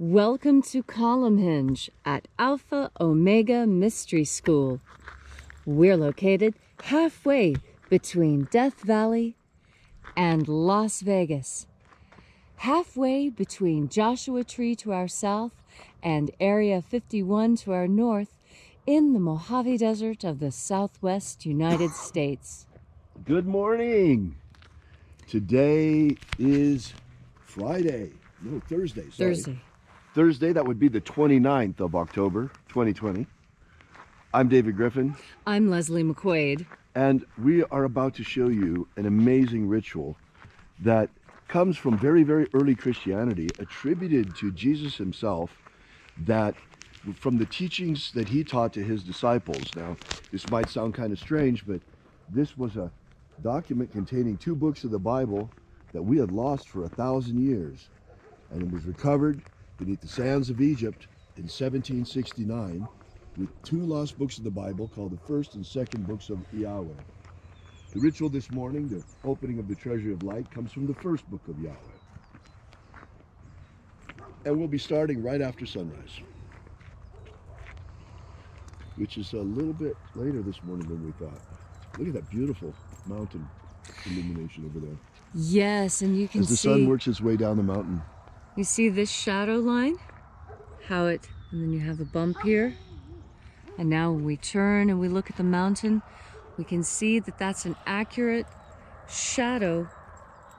Welcome to Column Hinge at Alpha Omega Mystery School. We're located halfway between Death Valley and Las Vegas. Halfway between Joshua Tree to our south and Area 51 to our north in the Mojave Desert of the Southwest United States. Good morning. Today is Friday. No, Thursday. Sorry. Thursday, that would be the 29th of October, 2020. I'm David Griffin. I'm Leslie McQuaid. And we are about to show you an amazing ritual that comes from very, very early Christianity, attributed to Jesus himself, that from the teachings that he taught to his disciples. Now, this might sound kind of strange, but this was a document containing 2 books of the Bible that we had lost for 1,000 years. And it was recovered beneath the sands of Egypt in 1769 with 2 lost books of the Bible called the first and second books of Yahweh. The ritual this morning, the opening of the treasury of light, comes from the first book of Yahweh. And we'll be starting right after sunrise, which is a little bit later this morning than we thought. Look at that beautiful mountain illumination over there. Yes, and you can see... as the sun works its way down the mountain. You see this shadow line? And then you have a bump here. And now when we turn and we look at the mountain, we can see that that's an accurate shadow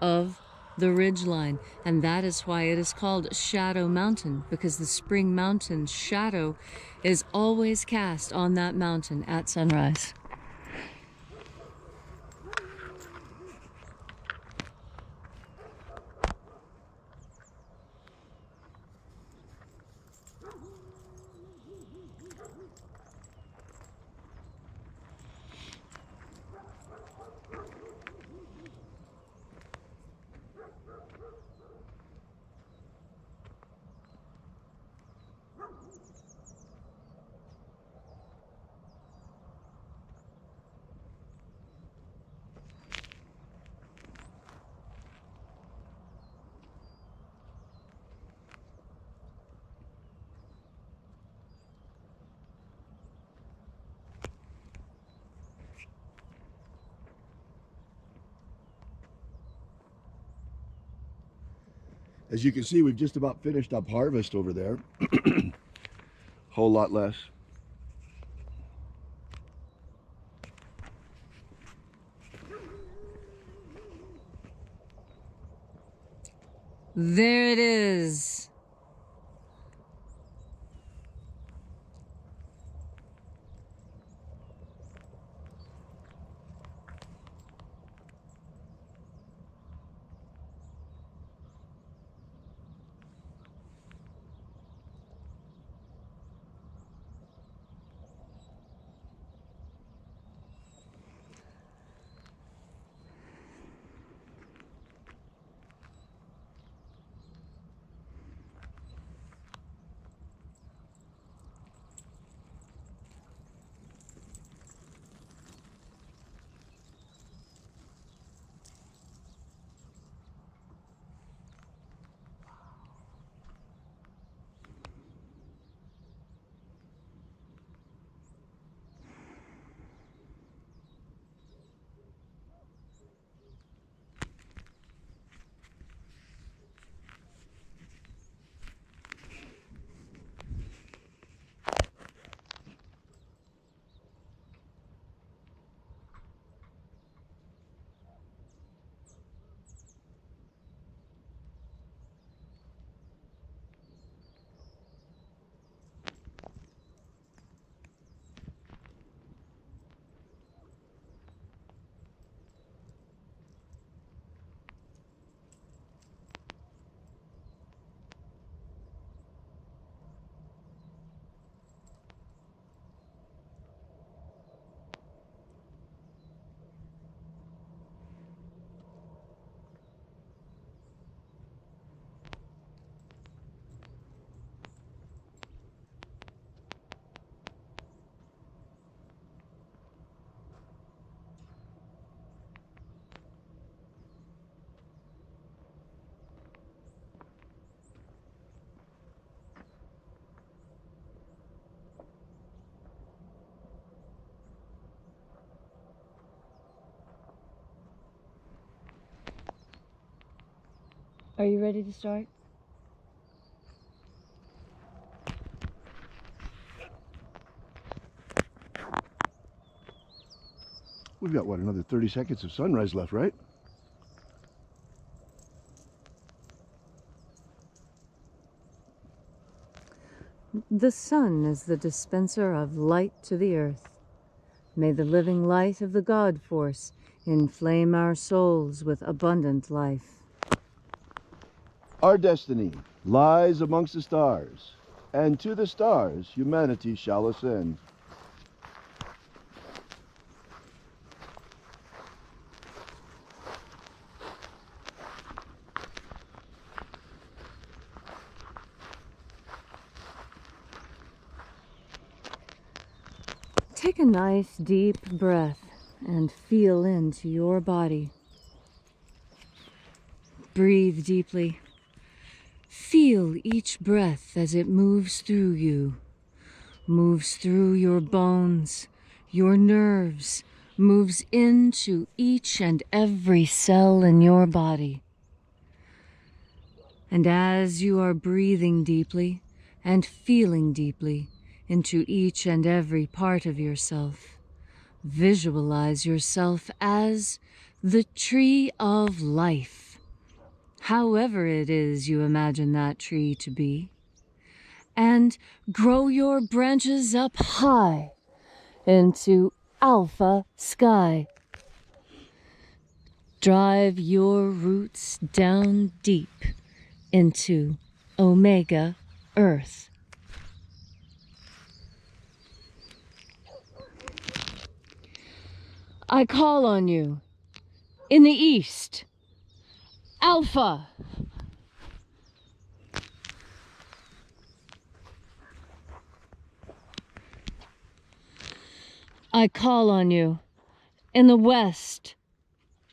of the ridge line. And that is why it is called Shadow Mountain, because the Spring Mountain's shadow is always cast on that mountain at sunrise. As you can see, we've just about finished up harvest over there. Whole lot less. There it is. Are you ready to start? We've got, what, another 30 seconds of sunrise left, right? The sun is the dispenser of light to the earth. May the living light of the God Force inflame our souls with abundant life. Our destiny lies amongst the stars, and to the stars humanity shall ascend. Take a nice deep breath and feel into your body. Breathe deeply. Feel each breath as it moves through you, moves through your bones, your nerves, moves into each and every cell in your body. And as you are breathing deeply and feeling deeply into each and every part of yourself, visualize yourself as the tree of life, however it is you imagine that tree to be, and grow your branches up high into alpha sky. Drive your roots down deep into omega earth. I call on you in the east, Alpha. I call on you in the west,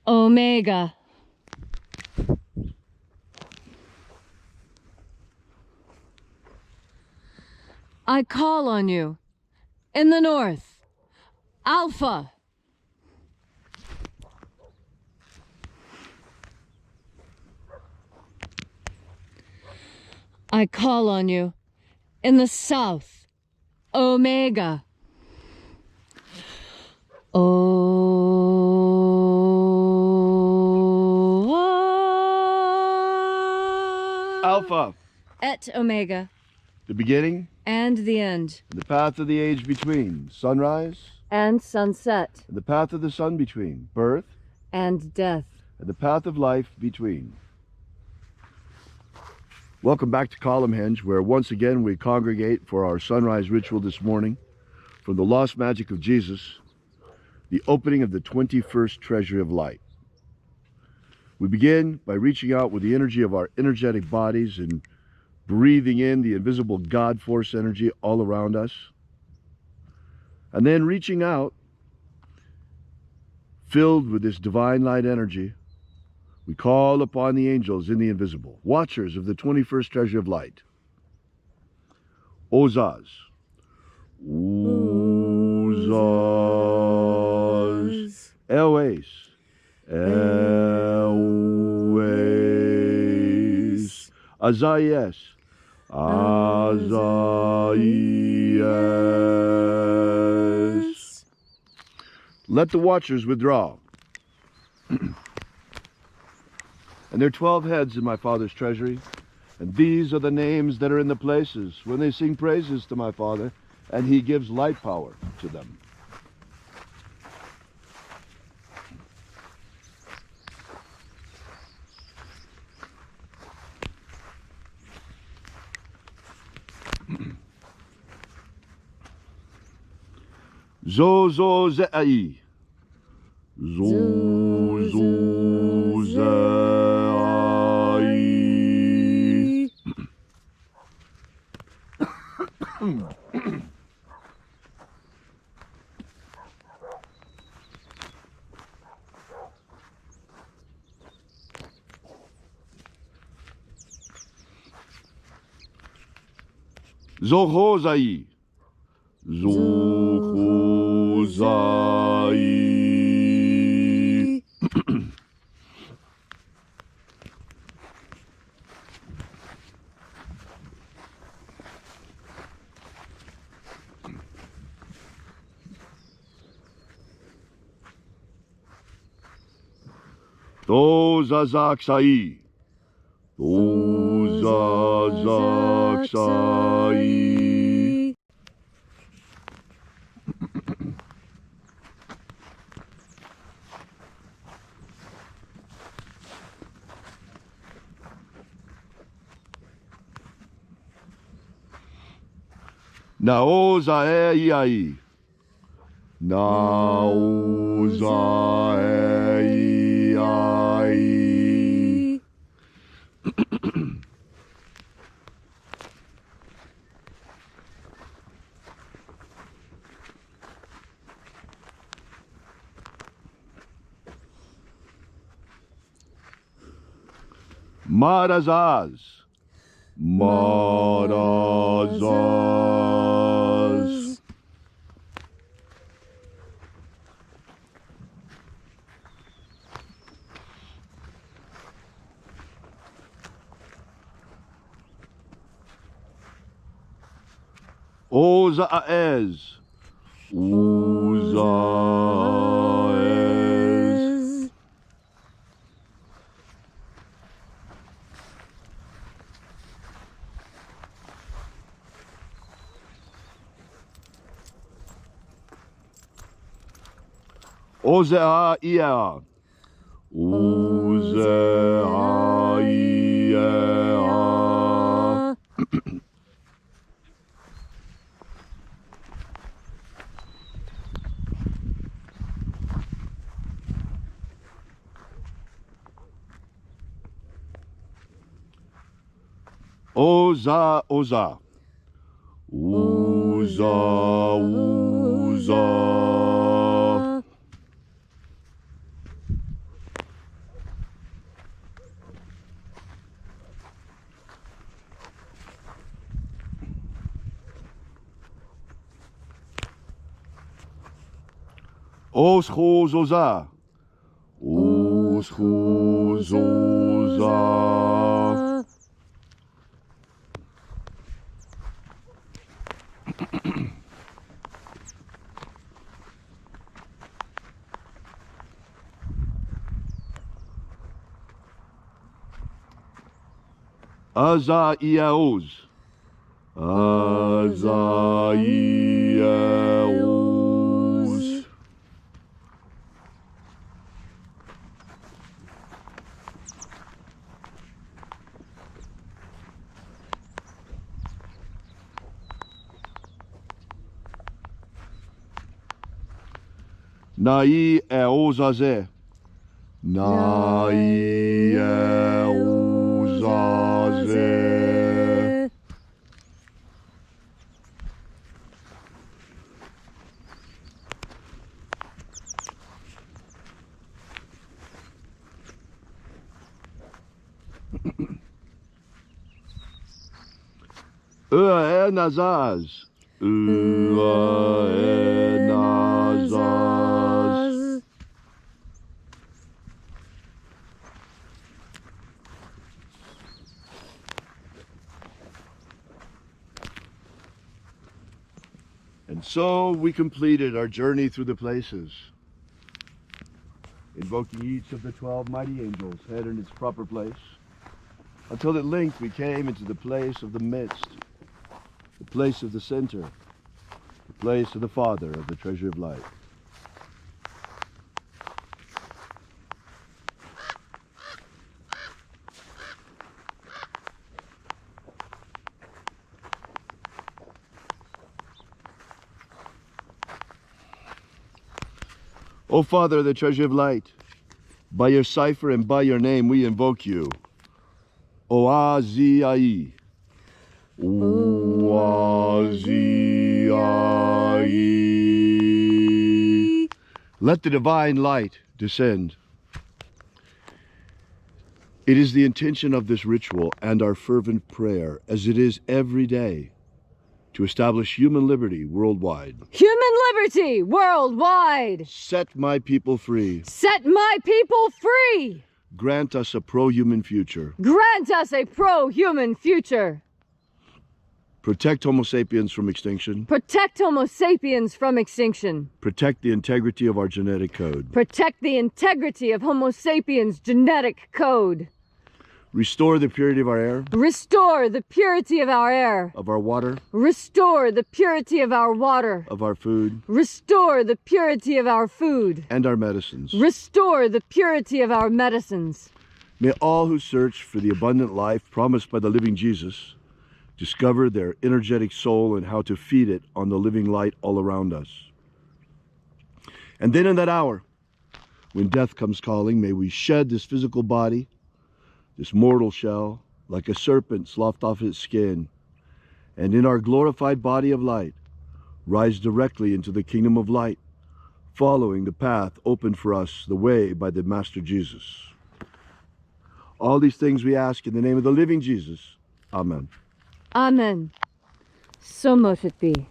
Omega. I call on you in the north, Alpha. I call on you in the south, Omega. Alpha, Et Omega. the beginning And the end. and the path of the age between, sunrise And sunset. and the path of the sun between, birth And death. and the path of life between. Welcome back to Columnhenge, where once again we congregate for our sunrise ritual this morning from the Lost Magic of Jesus, the opening of the 21st Treasury of Light. We begin by reaching out with the energy of our energetic bodies and breathing in the invisible God Force energy all around us. And then reaching out, filled with this divine light energy, we call upon the angels in the invisible, watchers of the 21st Treasury of Light. Ozaz. Ozaz. Elwes. Elwes. Azayes. Azayes. Let the watchers withdraw. And there are 12 heads in my Father's treasury, and these are the names that are in the places when they sing praises to my Father, and he gives light power to them. Zozo ze'ai. Zozo ze'ai. Zohozai. Zohozai. Tozazaksai. Tozazaksai. Naozaeiai. Naozaeiai. Marazaz. Marazaz. Ozaez. Ozaez. Ozeaia. Ozeaia. Oza, oza. Oza, oza. Oschozoza. Oschozoza. Azaiaos. Azaiaos. Nai eozaze. Nai eozaze. Nazaz. Nazaz. And so we completed our journey through the places, invoking each of the 12 mighty angels, head in its proper place, until at length we came into the place of the midst, the place of the center, the place of the Father of the treasure of light. O Father of the treasure of light, by your cipher and by your name we invoke you. Oaziai. Oaziai. Let the divine light descend. It is the intention of this ritual and our fervent prayer, as it is every day, to establish human liberty worldwide. Human liberty worldwide! Set my people free. Set my people free! Grant us a pro-human future. Grant us a pro-human future! Protect Homo sapiens from extinction. Protect Homo sapiens from extinction. Protect the integrity of our genetic code. Protect the integrity of Homo sapiens' genetic code. Restore the purity of our air. Restore the purity of our air. Of our water. Restore the purity of our water. Of our food. Restore the purity of our food. And our medicines. Restore the purity of our medicines. May all who search for the abundant life promised by the living Jesus discover their energetic soul and how to feed it on the living light all around us. And then in that hour, when death comes calling, may we shed this physical body, this mortal shell, like a serpent sloughed off its skin, and in our glorified body of light, rise directly into the kingdom of light, following the path opened for us, the way by the Master Jesus. All these things we ask in the name of the living Jesus. Amen. Amen. So mote it be.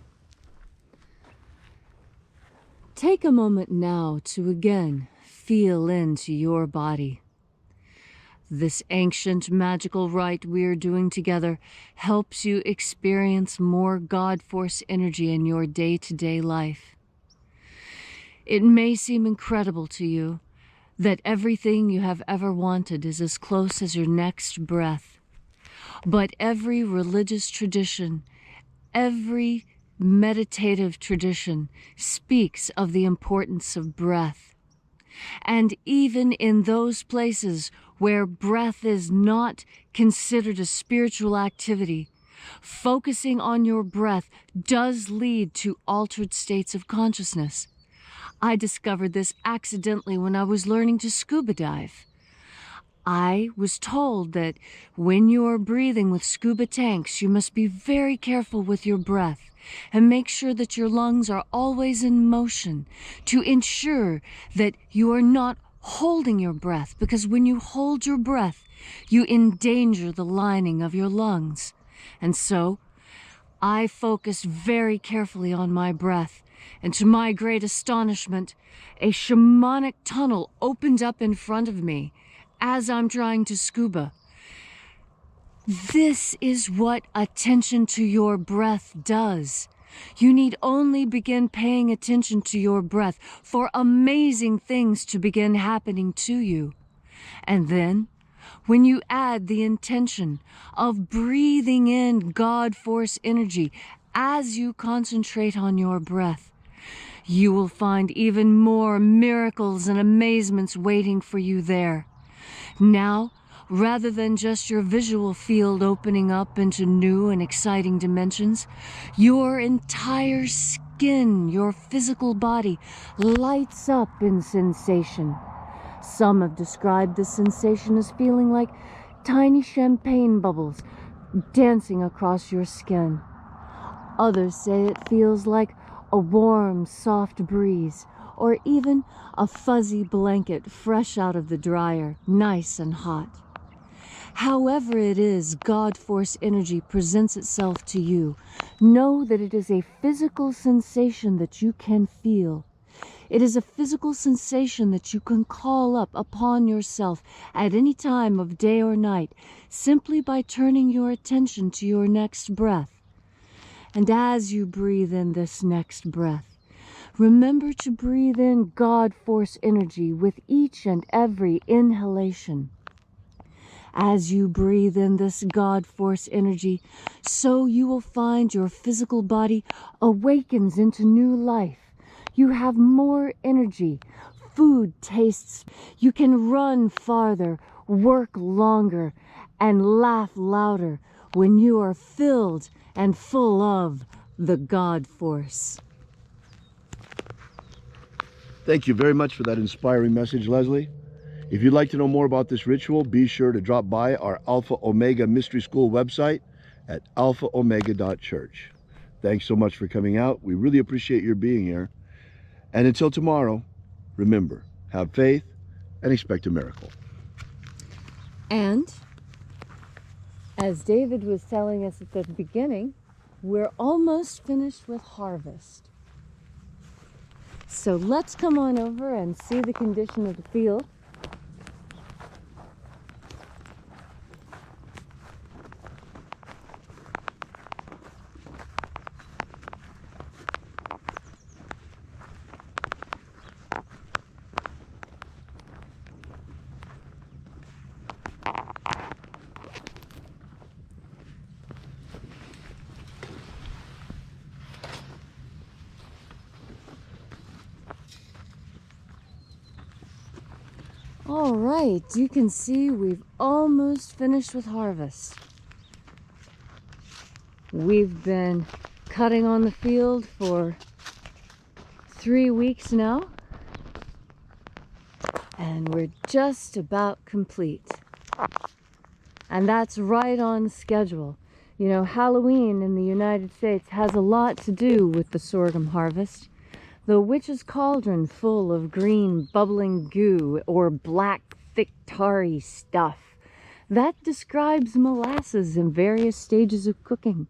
Take a moment now to again feel into your body. This ancient magical rite we're doing together helps you experience more God Force energy in your day-to-day life. It may seem incredible to you that everything you have ever wanted is as close as your next breath. But every religious tradition, every meditative tradition speaks of the importance of breath. And even in those places where breath is not considered a spiritual activity, focusing on your breath does lead to altered states of consciousness. I discovered this accidentally when I was learning to scuba dive. I was told that when you are breathing with scuba tanks, you must be very careful with your breath and make sure that your lungs are always in motion to ensure that you are not holding your breath, because when you hold your breath, you endanger the lining of your lungs. And so, I focused very carefully on my breath, and to my great astonishment, a shamanic tunnel opened up in front of me as I'm trying to scuba. This is what attention to your breath does. You need only begin paying attention to your breath for amazing things to begin happening to you. And then, when you add the intention of breathing in God Force energy as you concentrate on your breath, you will find even more miracles and amazements waiting for you there. Now, rather than just your visual field opening up into new and exciting dimensions, your entire skin, your physical body, lights up in sensation. Some have described this sensation as feeling like tiny champagne bubbles dancing across your skin. Others say it feels like a warm, soft breeze, or even a fuzzy blanket fresh out of the dryer, nice and hot. However it is God Force energy presents itself to you, know that it is a physical sensation that you can feel. It is a physical sensation that you can call up upon yourself at any time of day or night, simply by turning your attention to your next breath. And as you breathe in this next breath, remember to breathe in God Force energy with each and every inhalation. As you breathe in this God Force energy, so you will find your physical body awakens into new life. You have more energy, food tastes, you can run farther, work longer, and laugh louder when you are filled and full of the God Force. Thank you very much for that inspiring message, Leslie. If you'd like to know more about this ritual, be sure to drop by our Alpha Omega Mystery School website at alphaomega.church. Thanks so much for coming out. We really appreciate your being here. And until tomorrow, remember, have faith and expect a miracle. And, as David was telling us at the beginning, we're almost finished with harvest. So let's come on over and see the condition of the field. All right, you can see we've almost finished with harvest. We've been cutting on the field for 3 weeks now, and we're just about complete. And that's right on schedule. You know, Halloween in the United States has a lot to do with the sorghum harvest. The witch's cauldron full of green bubbling goo or black thick tarry stuff. That describes molasses in various stages of cooking.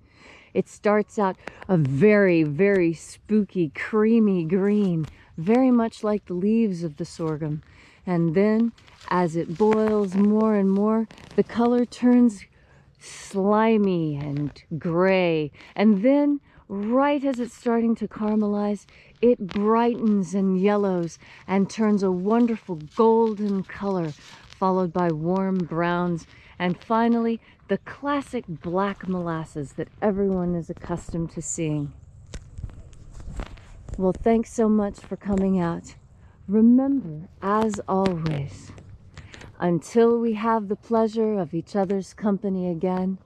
It starts out a very, very spooky, creamy green, very much like the leaves of the sorghum. And then, as it boils more and more, the color turns slimy and gray. And then, right as it's starting to caramelize, it brightens and yellows and turns a wonderful golden color, followed by warm browns, and finally the classic black molasses that everyone is accustomed to seeing. Well, thanks so much for coming out. Remember, as always, until we have the pleasure of each other's company again,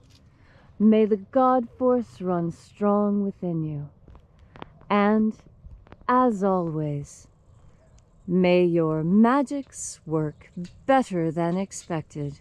may the God force run strong within you. And, as always, may your magics work better than expected.